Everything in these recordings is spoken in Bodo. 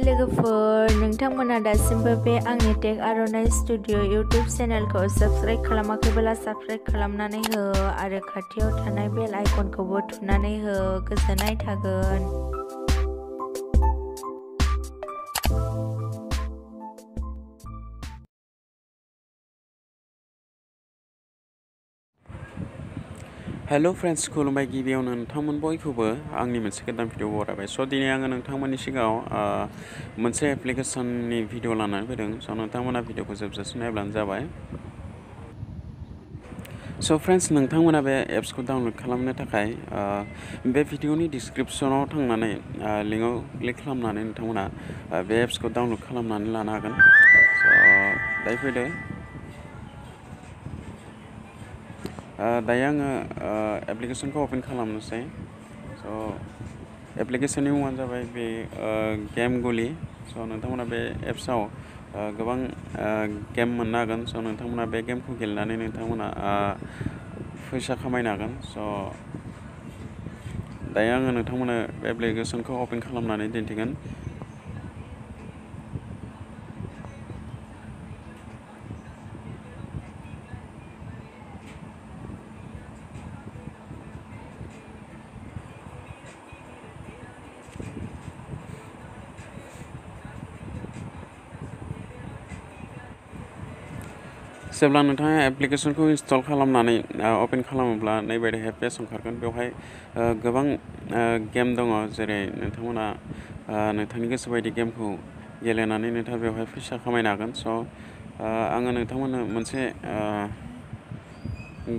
लोगोफोर नोंथांमोना दासिमबो बे आंनि टेक आर'नाइ स्टुडिअ इउटुब चेनेलखौ साबस्क्राइब खालामाखैब्ला साबस्क्राइब खालामनानै हो आरो खाथियाव थानाय बेल आइकनखौबो थुनानै हो गोजोननाय थागोन। हेलो फ्रेंड्स खुलुमबाय गिबियावनो नोंथांमोन बयखौबो आंनि मोनसे गोदान भिडिअ बरायबाय। स' दिनै आङो नोंथांमोननि सिगाङाव मोनसे एप्लिकेशननि भिडिअ लानानै फैदों। स' नोंथांमोना भिडिअखौ जोबजासिम नायब्लानो जाबाय। स' फ्रेंड्स नोंथांमोना बे एप्सखौ डाउनलड खालामनो थाखाय बे भिडिअनि डिसक्रिपसनाव थांनानै लिंकआव क्लिक खालामनानै नोंथांमोना बे एप्सखौ डाउनलड खालामनानै लानो हागोन। स' दायो फैदो। दायो आङो एप्लिकेशनखौ अपेन खालामनोसै। स' एप्लिकेशननि मुङानो जाबाय बे गेम गुलि। स' नोंथांमोना बे एप्सआव गोबां गेम मोननो हागोन। स' नोंथांमोना बे गेमखौ गेलेनानै नोंथांमोना फैसा खामायनो हागोन। स' दायो आङो नोंथांमोननो बे एप्लिकेशनखौ अपेन खालामनानै दिन्थिगोन। जेब्ला नोंथाङा एप्लिकेशनखौ इनस्टल खालामनानै अपेन खालामोब्ला नैबायदिहाय पेज ओंखारगोन। बेवहाय गोबां गेम दङ, जेरै नोंथांमोना नोंथांनि गोसो बायदि गेमखौ गेलेनानै नोंथाङा बेवहाय फैसा खामायनो हागोन। स' आङो नोंथांमोननो मोनसे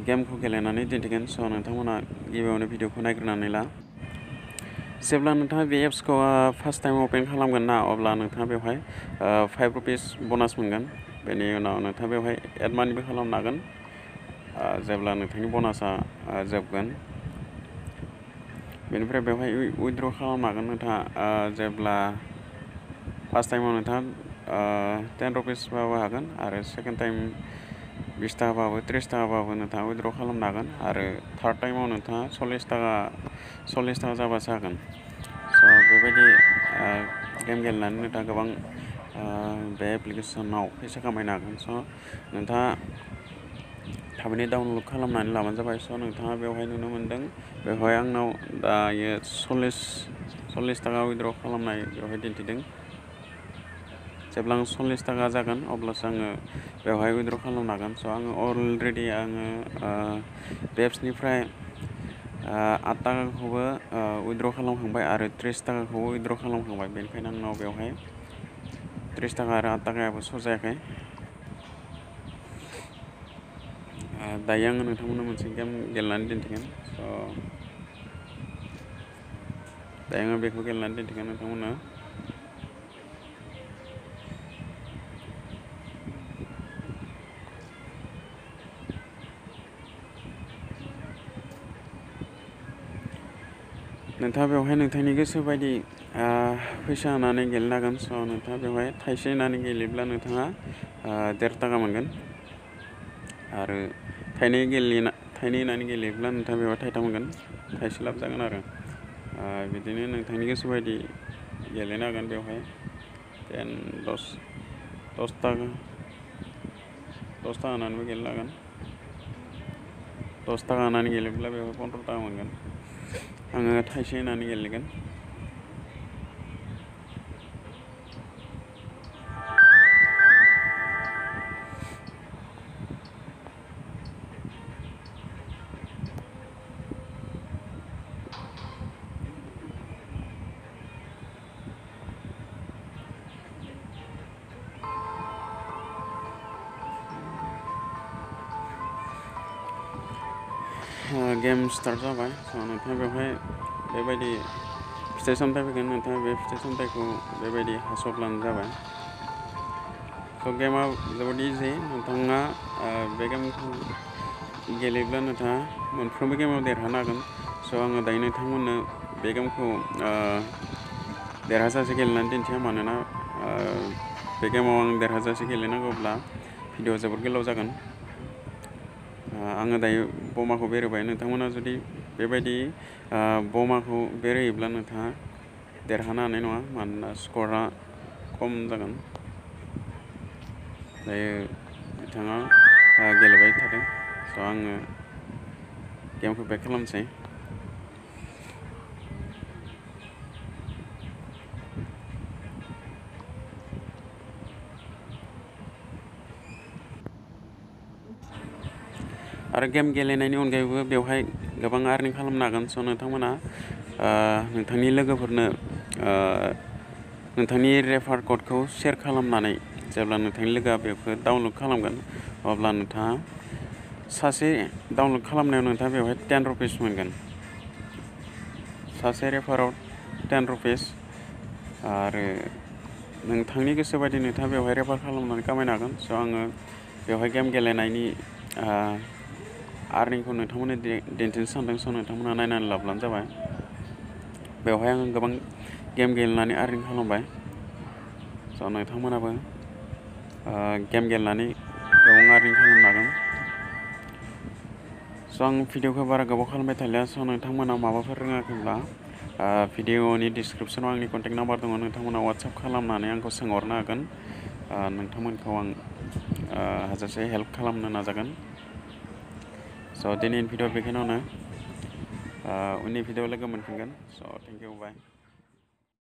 गेमखौ गेलेनानै दिन्थिगोन। स' नोंथांमोना गिबियावनो भिडिअखौ नायग्रोनानै ला। जेब्ला नोंथाङा बे एप्सखौ फार्स्ट टाइम अपेन खालामगोन ना, अब्ला नोंथाङा बेवहाय 5 रुपिस ब'नास मोनगोन। बेनि उनाव नोंथाङा बेवहाय एड मानिबो खालामनो हागोन जेब्ला नोंथांनि ब'नासआ जोबगोन। बेनिफ्राय बेवहाय उइथड्र खालामनो हागोन नोंथाङा जेब्ला फार्स्ट टाइमाव नोंथाङा 10 रुपिसबाबो हागोन आरो सेकेन्ड टाइम 20 थाखाबाबो 30 थाखाबाबो नोंथाङा उइथड्र खालामनो हागोन आरो थार्ड टाइमाव नोंथाङा 40 थाखा जाबासो हागोन। स' बेबायदि गेम गेलेनानै नोंथाङा गोबां बे एप्लिकेशनाव फैसा खामायनो हागोन। स' नोंथाङा थाबैनो डाउनलड खालामनानै लाबानो जाबाय। स' नोंथाङा बेवहाय नुनो मोनदों, बेवहाय आंनाव दायो 40 थाखा उइथड्र खालामनाय बेवहाय दिन्थिदों। जेब्ला आं 40 थाखा जागोन अब्लासो आङो बेवहाय उइथड्र खालामनो हागोन। स' आङो अलरेडि बे एप्सनिफ्राय 8 थाखाखौबो उइथड्र खालामखांबाय आरो 30 थाखाखौबो उइथड्र खालामखांबाय। बेनिखायनो आंनाव बेवहाय 30 थाखा आरो 8 थाखायाबो श' जायाखै। दायो आङो नोंथांमोननो मोनसे गेम गेलेनानै दिन्थिगोन। स' दायो आङो बेखौ गेलेनानै दिन्थिगोन नोंथांमोननो। नोंथाङा बेवहाय नोंथांनि गोसो बायदि फैसा होनानै गेलेनो हागोन। स' नोंथाङा बेवहाय थाइसे होनानै गेलेयोब्ला नोंथाङा 1.5 थाखा मोनगोन आरो थाइनै होनानै गेलेयोब्ला नोंथाङा बेवहाय थाइथाम मोनगोन, थाइसे लाब जागोन आरो बिदिनो नोंथांनि गोसो बायदि गेलेनो हागोन। बेवहाय 10 थाखा होनानैबो गेलेनो हागोन। 10 थाखा होनानै गेलेयोब्ला बेवहाय 15 थाखा मोनगोन। आङो थाइसे होनानै गेलेगोन। गेम स्टार्ट जाबाय। स' नोंथाङा बेवहाय बेबायदि फिथाइ सामथाइ फैगोन। नोंथाङा बे फिथाइ सामथाइखौ बेबायदि हास'ब्लानो जाबाय। स' गेमा जोबोद इजि। नोंथाङा बे गेमखौ गेलेयोब्ला नोंथाङा मोनफ्रोमबो गेमाव देरहानो हागोन। स' आङो दायो नोंथांमोननो बे गेमखौ देरहाजासे गेलेनानै दिन्थिया, मानोना बे गेमाव आं देरहाजासे गेलेनांगौब्ला भिडिअआ जोबोद गोलाव जागोन। आङो दायो बमाखौ बेरोबाय। नोंथांमोना जुदि बेबायदि बमाखौ बेरहोयोब्ला नोंथाङा देरहानो हानाय नङा, मानोना स्क'रआ खम जागोन दायो बिथाङा गेलेबाय थादों स' आङो गेमखौ बेक खालामसै आरो गेम गेलेनायनि अनगायैबो बेवहाय गोबां आर्निं खालामनो हागोन स' नोंथांमोना नोंथांनि लोगोफोरनो नोंथांनि रेफार क'डखौ शेयार खालामनानै जेब्ला नोंथांनि लोगोआ बेखौ डाउनल'ड खालामगोन अब्ला नोंथाङा सासे डाउनल'ड खालामनायाव नोंथाङा बेवहाय 10 रुपिस मोनगोन सासे रेफाराव 10 रुपिस आरो नोंथांनि गोसो बायदि नोंथाङा बेवहाय रेफार खालामनानै खामायनो हागोन स' आङो बेवहाय गेम गेलेनायनि आर्निंखौ नोंथांमोननो दिन्थिनो सानदों स' नोंथांमोना नायनानै लाब्लानो जाबाय बेवहाय आङो गोबां गेम गेलेनानै आर्निं खालामबाय स' नोंथांमोनाबो गेम गेलेनानै गोबां आर्निं खालामनो हागोन स' आं भिडिअखौ बारा गोबाव खालामबाय थालिया स' नोंथांमोना माबाफोर रोङाखैब्ला भिडिअनि डिसक्रिपसनाव आंनि कन्टेक्ट नाम्बार दङ नोंथांमोना वाट्सएप खालामनानै आंखौ सोंहरनो हागोन नोंथांमोनखौ आं हाजासे हेल्प खालामनो नाजागोन स' दिनैनि भिडिअ बेखिनियावनो उननि भिडिअ लोगो मोनफिनगोन स' थेंक इउ बाय